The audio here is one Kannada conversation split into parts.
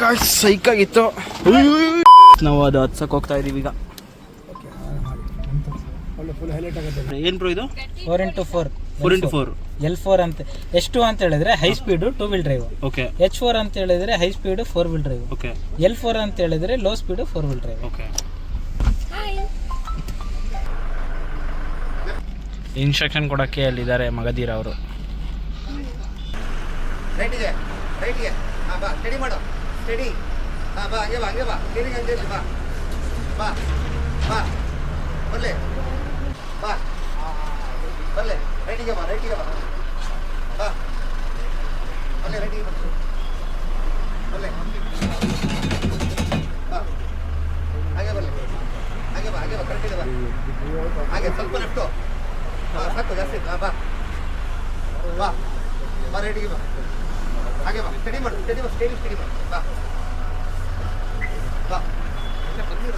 ಗಾಯ್ಸ್ ಸೈಕ್ ಆಗಿತ್ತು. ನಾವು ಅದು ಹತ್ಸಕ್ಕೆ ಹೋಗ್ತಾ ಇದೀವಿ ಈಗ. ಏನ್ ಬ್ರೋ ಇದು? 4x4 4x4 L4 ಅಂತ. H2 ಅಂತ ಹೇಳಿದ್ರೆ high speed 2 wheel drive. Okay. H4 ಅಂತ ಹೇಳಿದ್ರೆ high speed 4 wheel drive. Okay. L4 ಅಂತ ಹೇಳಿದ್ರೆ low speed 4 wheel drive. Okay. Instruction ಕೊಡಕ್ಕೆ ಅಲ್ಲಿದ್ದಾರೆ ಮಗದೀರ ಅವರು. ರೈಟಿಗೆ ರೈಟಿಗೆ ಹಾಂ ಬಾ ಸ್ಟಡಿ ಮಾಡು ಸ್ಟಡಿ ಹಾಂ ಬಾ ಹಂಗೆ ಬಾ ಹಂಗೆ ಬಾ ಸ್ಟೇರಿಂಗ್ ಹಂಗೆ ಬಾ ಬಾ ಬಾ ಬರ್ಲೆ ಬಾ ಬರ್ಲೆ ರೈಟಿಗೆ ಬಾ ಬಾ ಬರ್ಲೆ ರೈಟಿಗೆ ಬರ್ಲೆ ಬರ್ಲೆ ಬಾ ಹಾಗೆ ಬರ್ಲೆ ಹಾಗೆ ಬಾ ಕರೆಕ್ಟಿಗೆ ಬಾ ಹಾಗೆ ಸ್ವಲ್ಪ ಲೆಫ್ಟು ಹಾಂ ಸಾಕು ಜಾಸ್ತಿ ಹಾಂ ಬಾ ಬಾ ಬಾ ರೈಟಿಗೆ ಬಾ ಹಾಗೆ ಬಾ ಸ್ಟಡಿ ಮಾಡು ಸ್ಟಡಿ ಮಾಡು ಬಾ ಬಾ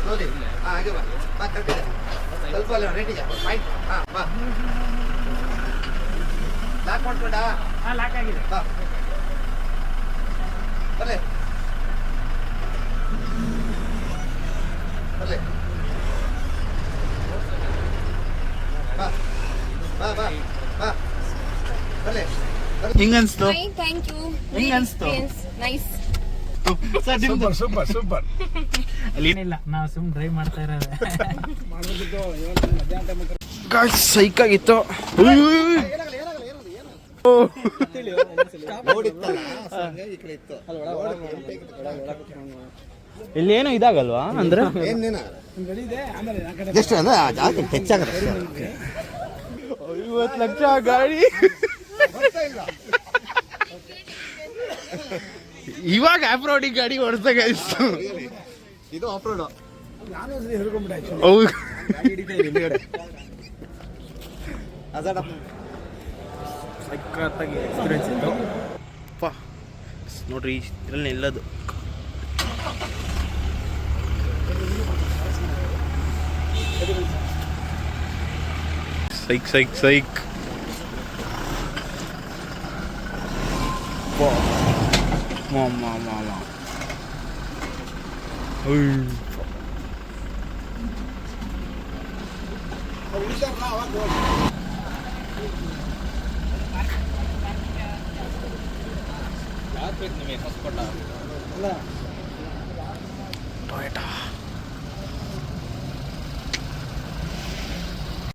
ಸ್ಲೋಲಿ ಹಾಂ ಹಾಗೆ ಬಾ ಕರೆಕ್ಟಿದೆ ಸ್ವಲ್ಪ ಅಲ್ಲ ರೈಟಿಗೆ ಫೈನ್ ಹಾಂ ಬಾ ಲಾಕ್ ಮಾಡ್ಕೊಂಡಾ? ಹಾಂ ಲಾಕ್ ಆಗಿದೆ. ಬಾ ಬರ್ಲೆ ಬರ್ಲೆ ಬಾ ಬಾ ಬಾ ಬಾ ಬರ್ಲೆ ಹಿಂಗನ್ಸ್ತು? Thank you. ಹೆಂಗ್ ಅನ್ಸ್ತು? Nice. ಸೂಪರ್. ಅಲ್ಲಿ ಏನಿಲ್ಲ, ನಾವು ಸುಮ್ಮನೆ ಡ್ರೈವ್ ಮಾಡ್ತಾ ಇರೋದು. ಗಾಯ್ಸ್ ಸೈಕ್ ಆಗಿತ್ತು. ಇಲ್ಲೇನು ಇದಾಗಲ್ವಾ ಅಂದ್ರೆ ಎಷ್ಟು ಅಂದ್ರೆ ಜಾಸ್ತಿ ಹೆಚ್ಚಾಗುತ್ತೆ. 50 ಲಕ್ಷ ಗಾಡಿ ಇವಾಗ ಆಫ್ ರೋಡಿಂಗ್ ಗಾಡಿ ಓಡಿಸ್ದಾಗ ಇದು ಆಫ್ ರೋಡ್ ಸಖತ್ತಾಗಿ ಎಕ್ಸ್ಪೀರಿಯನ್ಸ್ ಇತ್ತು. ನೋಡ್ರಿ ಇದರಲ್ಲಿ ನಿಲ್ಲೋದು. ಸೈಕ್ ಮಾಮ ಟೊಯೋಟಾ